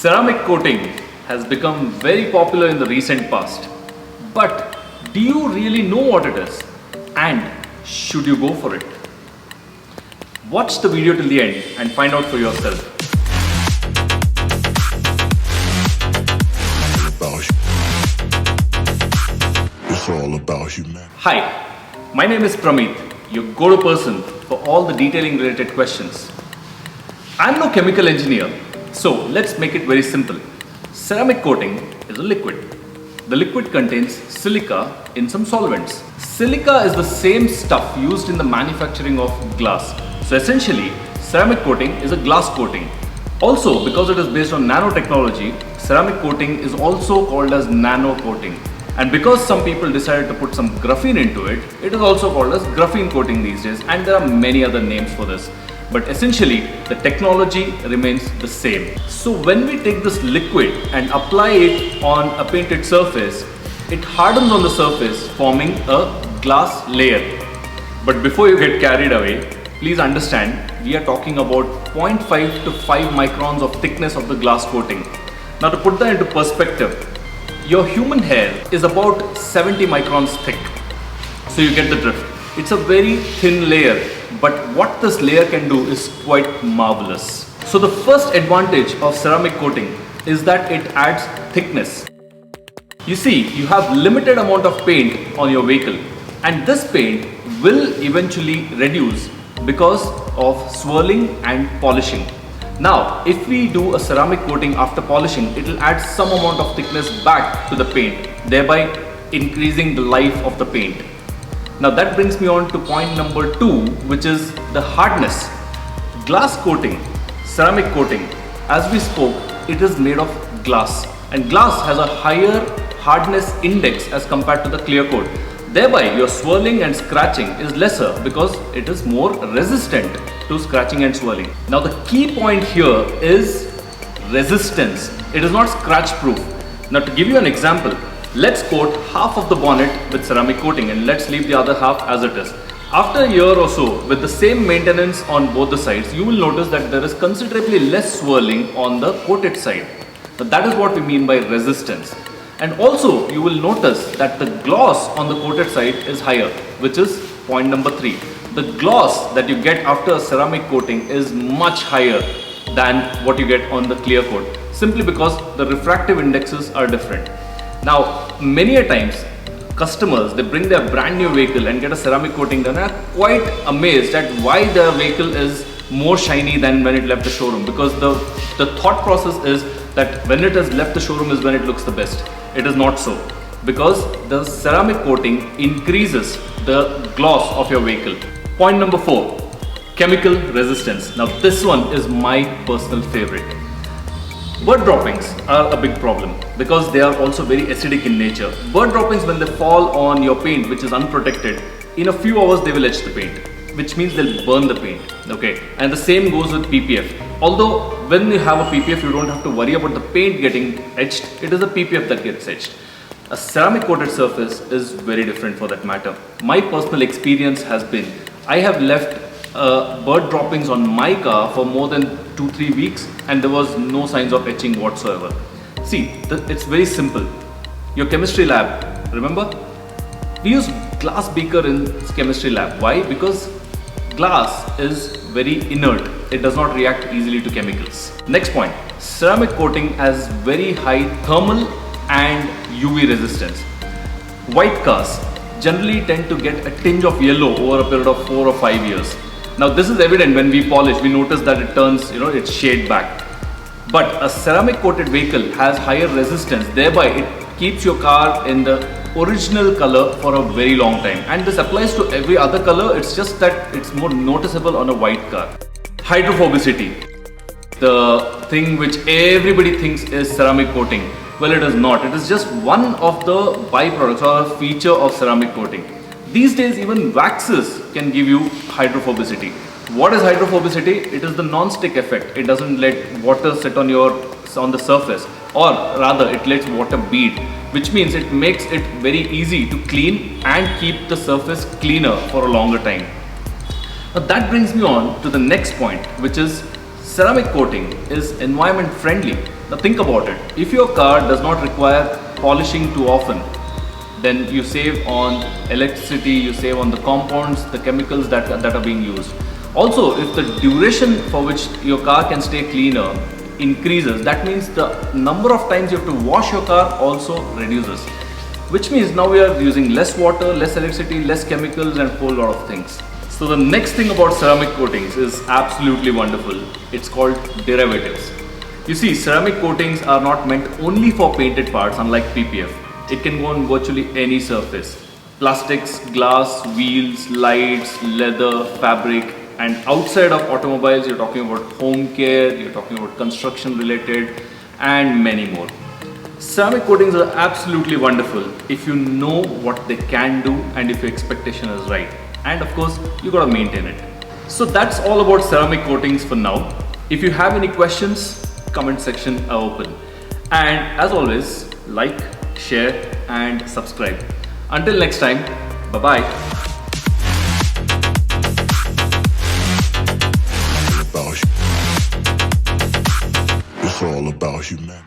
Ceramic coating has become very popular in the recent past. But do you really know what it is? And should you go for it? Watch the video till the end and find out for yourself. It's all about humanity. Hi, my name is Pramit, your go-to person for all the detailing related questions. I'm no chemical engineer, so let's make it very simple. Ceramic coating is a liquid. The liquid contains silica in some solvents. Silica is the same stuff used in the manufacturing of glass. So essentially, ceramic coating is a glass coating. Also, because it is based on nanotechnology, ceramic coating is also called as nano coating. And because some people decided to put some graphene into it, it is also called as graphene coating these days, and there are many other names for this. But essentially, the technology remains the same. So when we take this liquid and apply it on a painted surface, it hardens on the surface, forming a glass layer. But before you get carried away, please understand, we are talking about 0.5 to 5 microns of thickness of the glass coating. Now to put that into perspective, your human hair is about 70 microns thick. So you get the drift. It's a very thin layer, but what this layer can do is quite marvelous. So the first advantage of ceramic coating is that it adds thickness. You see, you have limited amount of paint on your vehicle, and this paint will eventually reduce because of swirling and polishing. Now, if we do a ceramic coating after polishing, it will add some amount of thickness back to the paint, thereby increasing the life of the paint. Now that brings me on to point number 2, which is the hardness. Glass coating, ceramic coating, as we spoke, it is made of glass, and glass has a higher hardness index as compared to the clear coat. Thereby your swirling and scratching is lesser because it is more resistant to scratching and swirling. Now the key point here is resistance. It is not scratch proof. Now to give you an example, let's coat half of the bonnet with ceramic coating and let's leave the other half as it is. After a year or so, with the same maintenance on both the sides, you will notice that there is considerably less swirling on the coated side. Now that is what we mean by resistance. And also you will notice that the gloss on the coated side is higher, which is point number 3. The gloss that you get after a ceramic coating is much higher than what you get on the clear coat, simply because the refractive indexes are different. Now, many a times, customers, they bring their brand new vehicle and get a ceramic coating done and are quite amazed at why their vehicle is more shiny than when it left the showroom, because the thought process is that when it has left the showroom is when it looks the best. It is not so, because the ceramic coating increases the gloss of your vehicle. Point number 4, chemical resistance. Now this one is my personal favorite. Bird droppings are a big problem because they are also very acidic in nature. Bird droppings, when they fall on your paint which is unprotected, in a few hours they will etch the paint, which means they'll burn the paint. Okay, and the same goes with PPF. Although when you have a PPF, you don't have to worry about the paint getting etched. It is a PPF that gets etched. A ceramic coated surface is very different for that matter. My personal experience has been, I have left bird droppings on my car for more than 2-3 weeks and there was no signs of etching whatsoever. See, it's very simple. Your chemistry lab, remember? We use glass beaker in chemistry lab. Why? Because glass is very inert. It does not react easily to chemicals. Next point, ceramic coating has very high thermal and UV resistance. White cars generally tend to get a tinge of yellow over a period of 4 or 5 years. Now this is evident when we polish, we notice that it turns, its shade back. But a ceramic coated vehicle has higher resistance, thereby it keeps your car in the original color for a very long time. And this applies to every other color, it's just that it's more noticeable on a white car. Hydrophobicity, the thing which everybody thinks is ceramic coating. Well, it is not. It is just one of the byproducts or a feature of ceramic coating. These days, even waxes can give you hydrophobicity. What is hydrophobicity? It is the non-stick effect. It doesn't let water sit on the surface, or rather, it lets water bead, which means it makes it very easy to clean and keep the surface cleaner for a longer time. Now that brings me on to the next point, which is ceramic coating is environment friendly Now think about it. If your car does not require polishing too often, then you save on electricity, you save on the compounds, the chemicals that are being used. Also, if the duration for which your car can stay cleaner increases, that means the number of times you have to wash your car also reduces. Which means now we are using less water, less electricity, less chemicals and a whole lot of things. So the next thing about ceramic coatings is absolutely wonderful. It's called derivatives. You see, ceramic coatings are not meant only for painted parts, unlike PPF. It can go on virtually any surface. Plastics, glass, wheels, lights, leather, fabric, and outside of automobiles, you're talking about home care, you're talking about construction related, and many more. Ceramic coatings are absolutely wonderful if you know what they can do and if your expectation is right. And of course, you gotta maintain it. So that's all about ceramic coatings for now. If you have any questions, comment section are open. And as always, like, share and subscribe. Until next time, bye-bye. It's all about humanity.